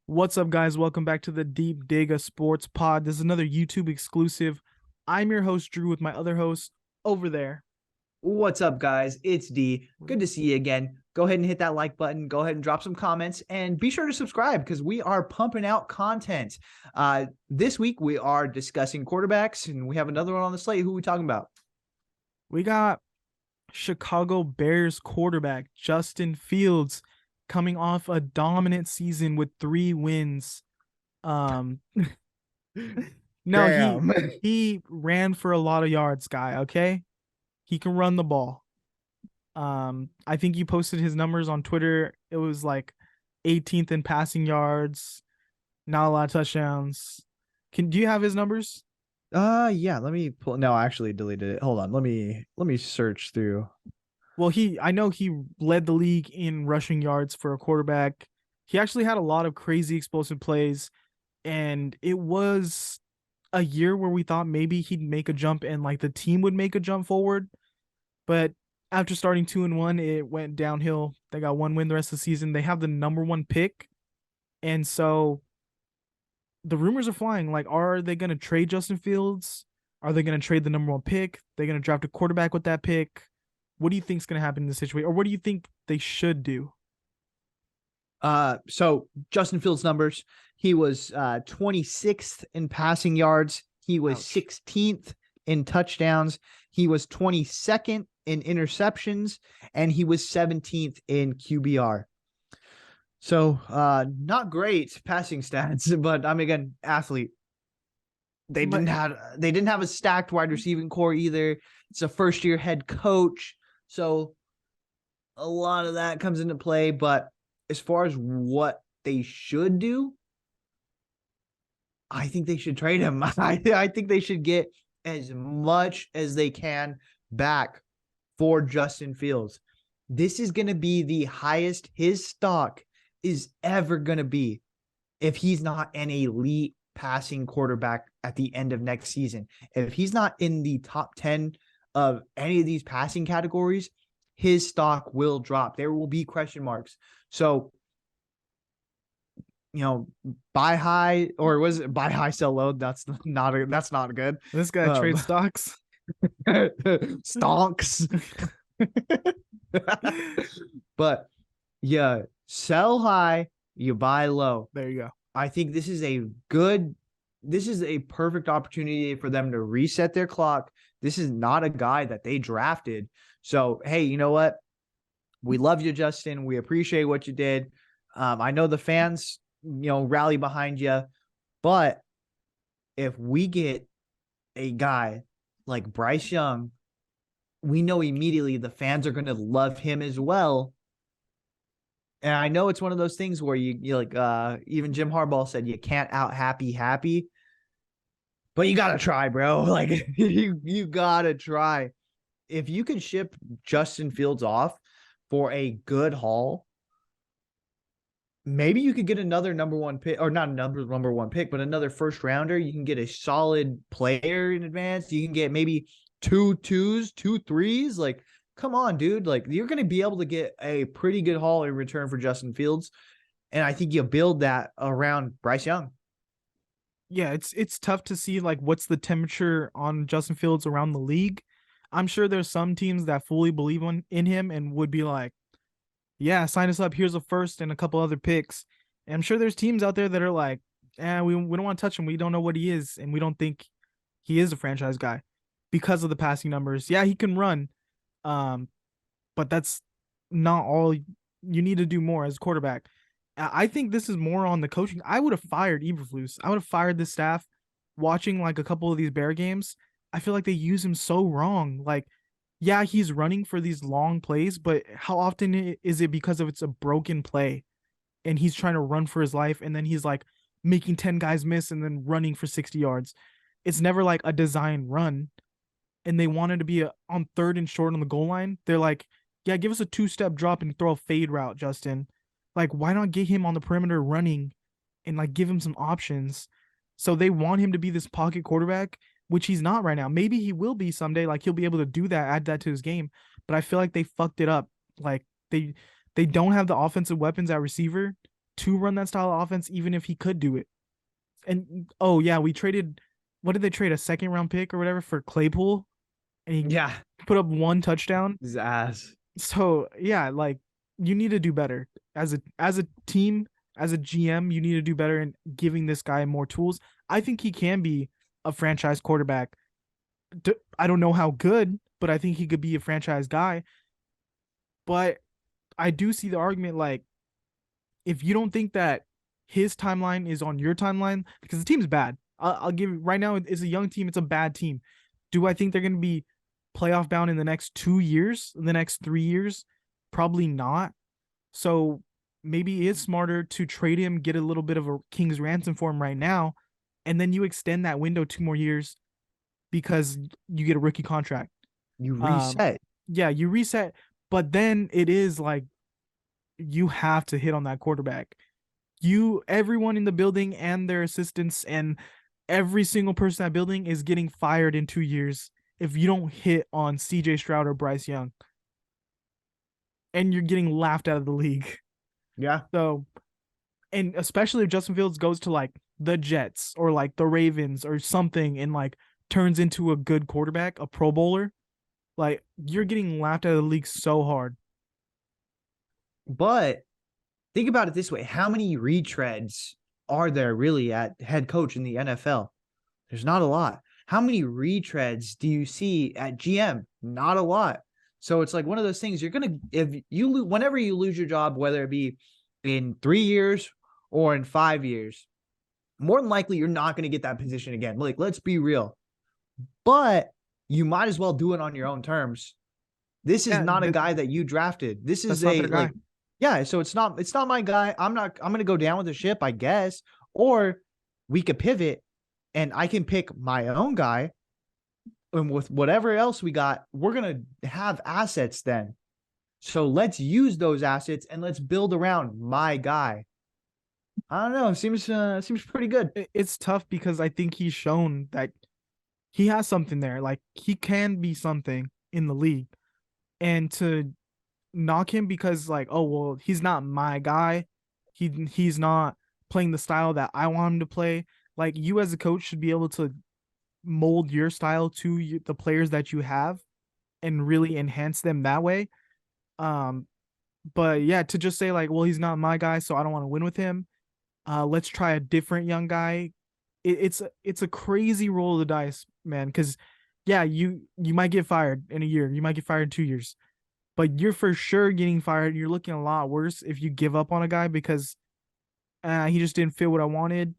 What's up, guys? Welcome back to the Deep Dig a Sports Pod. This is another YouTube exclusive. I'm your host, Drew, with my other host over there. What's up, guys? It's D. Good to see you again. Go ahead and hit that like button. Go ahead and drop some comments and be sure to subscribe because we are pumping out content. This week we are discussing quarterbacks and we have another one on the slate. Who are we talking about? We got Chicago Bears quarterback Justin Fields coming off a dominant season with 3 wins. No, Damn. he ran for a lot of yards, guy, okay? He can run the ball. I think you posted his numbers on Twitter. It was like 18th in passing yards, not a lot of touchdowns. Do you have his numbers? Yeah, let me pull. No, I actually deleted it. Hold on. Let me search through. Well, I know he led the league in rushing yards for a quarterback. He actually had a lot of crazy explosive plays, and it was a year where we thought maybe he'd make a jump and like the team would make a jump forward. But after starting 2-1, it went downhill. They got 1 win the rest of the season. They have the number 1 pick. And so the rumors are flying. Like, are they going to trade Justin Fields? Are they going to trade the number 1 pick? They're going to draft a quarterback with that pick. What do you think is going to happen in this situation? Or what do you think they should do? So Justin Fields numbers. He was 26th in passing yards. He was 16th in touchdowns. He was 22nd in interceptions, and he was 17th in QBR. So not great passing stats, but I mean, again, athlete. They didn't have a stacked wide receiving core either. It's a first-year head coach, so a lot of that comes into play. But as far as what they should do, I think they should trade him. I think they should get as much as they can back for Justin Fields. This is going to be the highest his stock is ever going to be if he's not an elite passing quarterback at the end of next season. If he's not in the top 10 of any of these passing categories, his stock will drop. There will be question marks. So, buy high, or was it buy high, sell low? That's not good. This guy trades stocks. Stonks. But yeah, sell high, you buy low. There you go. I think this is a perfect opportunity for them to reset their clock. This is not a guy that they drafted. So, hey, you know what? We love you, Justin. We appreciate what you did. I know the fans, rally behind you, but if we get a guy like Bryce Young, we know immediately the fans are going to love him as well. And I know it's one of those things where you like, even Jim Harbaugh said you can't out happy, but you got to try, bro. Like you got to try. If you can ship Justin Fields off for a good haul, maybe you could get another number 1 pick, or not number 1 pick, but another first rounder. You can get a solid player in advance. You can get maybe 2 2s, 2 3s. Like, come on, dude. Like, you're going to be able to get a pretty good haul in return for Justin Fields. And I think you build that around Bryce Young. Yeah, it's tough to see like what's the temperature on Justin Fields around the league. I'm sure there's some teams that fully believe in him and would be like, yeah, sign us up. Here's a first and a couple other picks. And I'm sure there's teams out there that are like, we don't want to touch him. We don't know what he is, and we don't think he is a franchise guy because of the passing numbers. Yeah, he can run, but that's not all. You need to do more as a quarterback. I think this is more on the coaching. I would have fired Eberflus. I would have fired the staff. Watching like a couple of these Bear games, I feel like they use him so wrong. Like, yeah, he's running for these long plays, but how often is it because of it's a broken play and he's trying to run for his life and then he's like making 10 guys miss and then running for 60 yards? It's never like a design run. And they wanted to be on 3rd and short on the goal line. They're like, yeah, give us a 2-step drop and throw a fade route, Justin. Like, why not get him on the perimeter running and like give him some options? So they want him to be this pocket quarterback, which he's not right now. Maybe he will be someday. Like, he'll be able to do that, add that to his game. But I feel like they fucked it up. Like, they don't have the offensive weapons at receiver to run that style of offense, even if he could do it. And oh yeah, we traded. What did they trade? A second round pick or whatever for Claypool, and he Yeah, put up one touchdown. his ass. So yeah, like you need to do better as a team, as a GM. You need to do better in giving this guy more tools. I think he can be a franchise quarterback. I don't know how good, but I think he could be a franchise guy. But I do see the argument like if you don't think that his timeline is on your timeline, because the team's bad. I'll give it right now. It's a young team. It's a bad team. Do I think they're going to be playoff bound in the next 2 years, in the next 3 years? Probably not. So maybe it's smarter to trade him, get a little bit of a king's ransom for him right now, and then you extend that window 2 more years because you get a rookie contract. You Um, reset. yeah, you reset, but then it is like you have to hit on that quarterback. Everyone in the building and their assistants and every single person in that building is getting fired in 2 years if you don't hit on CJ Stroud or Bryce Young. And you're getting laughed out of the league. Yeah. So, and especially if Justin Fields goes to like the Jets or like the Ravens or something and like turns into a good quarterback, a pro bowler, like you're getting laughed out of the league so hard. But think about it this way. How many retreads are there really at head coach in the NFL? There's not a lot. How many retreads do you see at GM? Not a lot. So it's like one of those things you're going to, if you, whenever you lose your job, whether it be in 3 years or in 5 years, more than likely you're not going to get that position again. Like, let's be real. But you might as well do it on your own terms. This is Yeah, not a guy that you drafted. This is that's not a their guy. like, yeah. So it's not my guy. I'm going to go down with the ship, I guess. Or we could pivot and I can pick my own guy. And with whatever else we got, we're going to have assets then. So let's use those assets and let's build around my guy. I don't know. Seems pretty good. It's tough because I think he's shown that he has something there. Like he can be something in the league. And to knock him because like, oh well, he's not my guy. He's not playing the style that I want him to play. Like you as a coach should be able to mold your style to the players that you have and really enhance them that way. Um, but yeah, to just say like, well, he's not my guy, so I don't want to win with him. Let's try a different young guy. It's a crazy roll of the dice, man. Because yeah, you might get fired in a year, you might get fired in 2 years, but you're for sure getting fired. You're looking a lot worse if you give up on a guy because he just didn't fit what I wanted.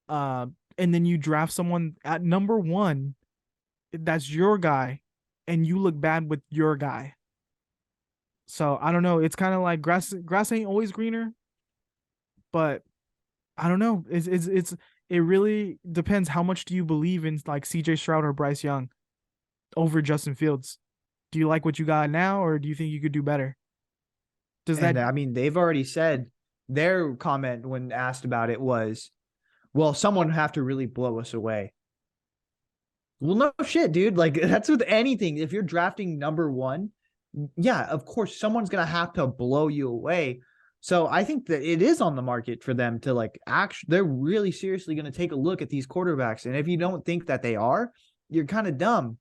And then you draft someone at number one that's your guy, and you look bad with your guy. So I don't know. It's kind of like grass ain't always greener, but I don't know. It really depends how much do you believe in like CJ Stroud or Bryce Young over Justin Fields. Do you like what you got now, or do you think you could do better? Does that And I mean, they've already said their comment when asked about it was, well, someone would have to really blow us away. Well, no shit, dude. Like that's with anything. If you're drafting number one, yeah, of course, someone's gonna have to blow you away. So I think that it is on the market for them to like actually, they're really seriously gonna take a look at these quarterbacks. And if you don't think that they are, you're kind of dumb.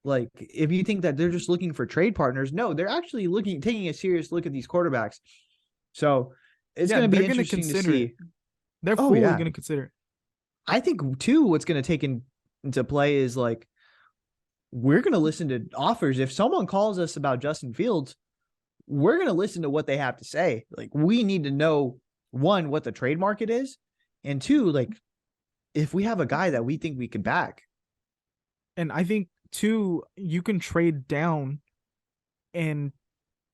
Like if you think that they're just looking for trade partners, no, they're actually taking a serious look at these quarterbacks. So it's yeah, going to they're be gonna interesting to consider it. see. They're Oh fully yeah, gonna consider it. I think too. What's going to take into play is like we're going to listen to offers. If someone calls us about Justin Fields, we're going to listen to what they have to say. Like we need to know one, what the trade market is, and two, like if we have a guy that we think we can back. And I think too, you can trade down and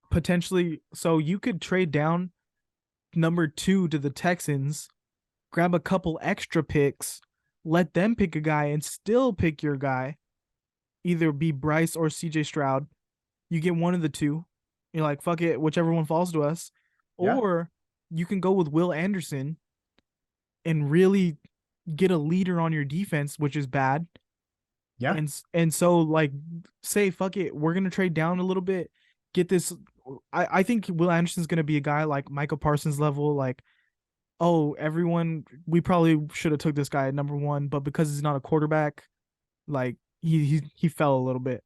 potentially, so you could trade down number two to the Texans, grab a couple extra picks, let them pick a guy and still pick your guy, either be Bryce or CJ Stroud. You get one of the two. You're like, fuck it, whichever one falls to us. Yeah. Or you can go with Will Anderson and really get a leader on your defense, which is bad. Yeah. And so like say fuck it, we're gonna trade down a little bit, get this. I think Will Anderson's gonna be a guy like Michael Parsons level, like oh, everyone, we probably should have took this guy at number one, but because he's not a quarterback, like he fell a little bit.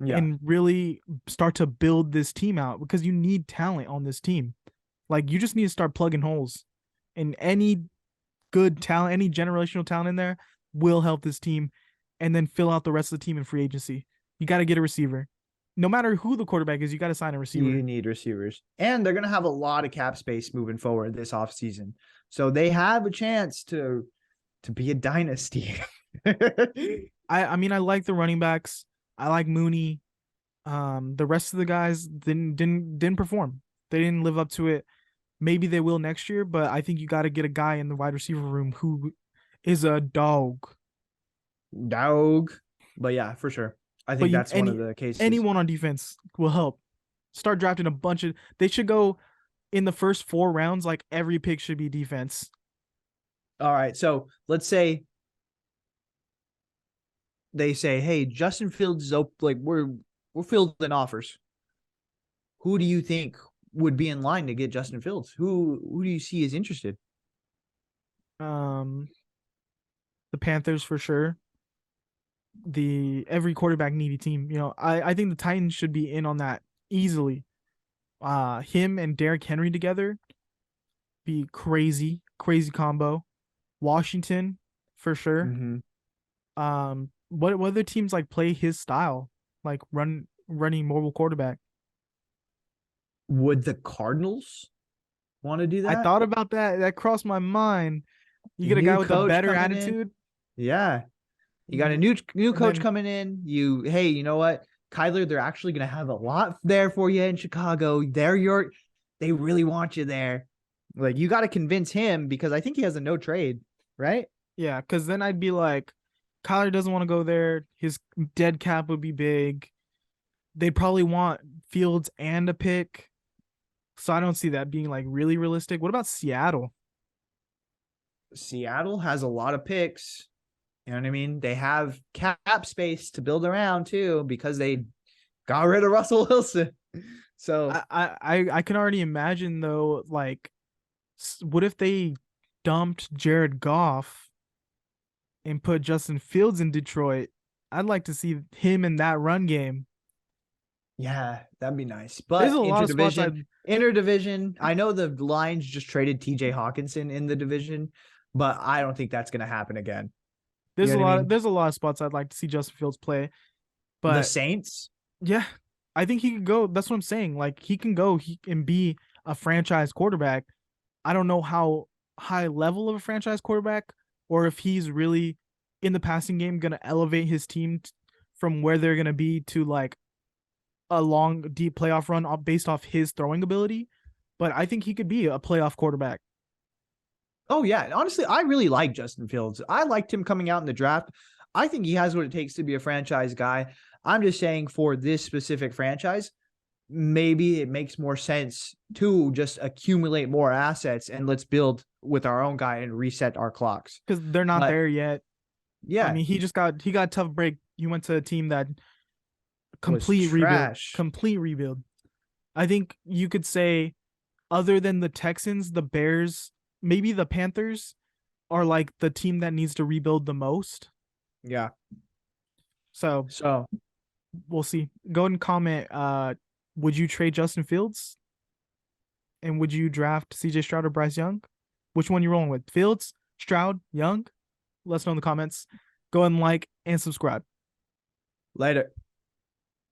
Yeah. And really start to build this team out because you need talent on this team. Like you just need to start plugging holes. And any good talent, any generational talent in there will help this team and then fill out the rest of the team in free agency. You got to get a receiver. No matter who the quarterback is, you got to sign a receiver. You need receivers. And they're going to have a lot of cap space moving forward this offseason. So they have a chance to be a dynasty. I mean I like the running backs. I like Mooney. The rest of the guys didn't perform. They didn't live up to it. Maybe they will next year, but I think you got to get a guy in the wide receiver room who is a dog. Dog. But yeah, for sure. I But think that's one of the cases. anyone on defense will help. Start drafting a bunch of. They should go in the first 4 rounds. Like every pick should be defense. All right. So let's say they say, "Hey, Justin Fields is open. Like we're fielding offers. Who do you think would be in line to get Justin Fields? Who do you see is interested?" Um, the Panthers for sure. Every quarterback needy team. You know, I think the Titans should be in on that easily. Him and Derrick Henry together be crazy combo. Washington for sure. Mm-hmm. What other teams like play his style, like running mobile quarterback? Would the Cardinals want to do I that? thought about that. That crossed my mind. You get a guy New with a coach better coming in. attitude. Yeah. You got a new coach then, coming in. Hey, you know what? Kyler, they're actually going to have a lot there for you in Chicago. They really want you there. Like, you got to convince him because I think he has a no trade, right? yeah, because then I'd be like, Kyler doesn't want to go there. His dead cap would be big. They'd probably want Fields and a pick. So I don't see that being like really realistic. What about Seattle? Seattle has a lot of picks. You know what I mean? They have cap space to build around too because they got rid of Russell Wilson. So I can already imagine though, like, what if they dumped Jared Goff and put Justin Fields in Detroit? I'd like to see him in that run game. yeah, that'd be nice. There's But a lot of spots interdivision, I know the Lions just traded TJ Hawkinson in the division, but I don't think that's going to happen again. You know what I mean? there's a lot of spots I'd like to see Justin Fields play. The But Saints, yeah, I think he could go. That's what I'm saying. Like he can go, he can be a franchise quarterback. I don't know how high level of a franchise quarterback or if he's really in the passing game going to elevate his team from where they're going to be to like a long deep playoff run based off his throwing ability. But I think he could be a playoff quarterback. oh yeah, honestly, I really like Justin Fields. I liked him coming out in the draft. I think he has what it takes to be a franchise guy. I'm just saying for this specific franchise, maybe it makes more sense to just accumulate more assets and let's build with our own guy and reset our clocks. Because they're not there yet. Yeah. I mean, he got a tough break. He went to a team that complete trash. Complete rebuild. I think you could say, other than the Texans, the Bears, maybe the Panthers are like the team that needs to rebuild the most. Yeah. So we'll see. Go and comment. Would you trade Justin Fields? And would you draft CJ Stroud or Bryce Young? Which one you rolling with? Fields, Stroud, Young? Let us know in the comments. Go and like and subscribe. Later.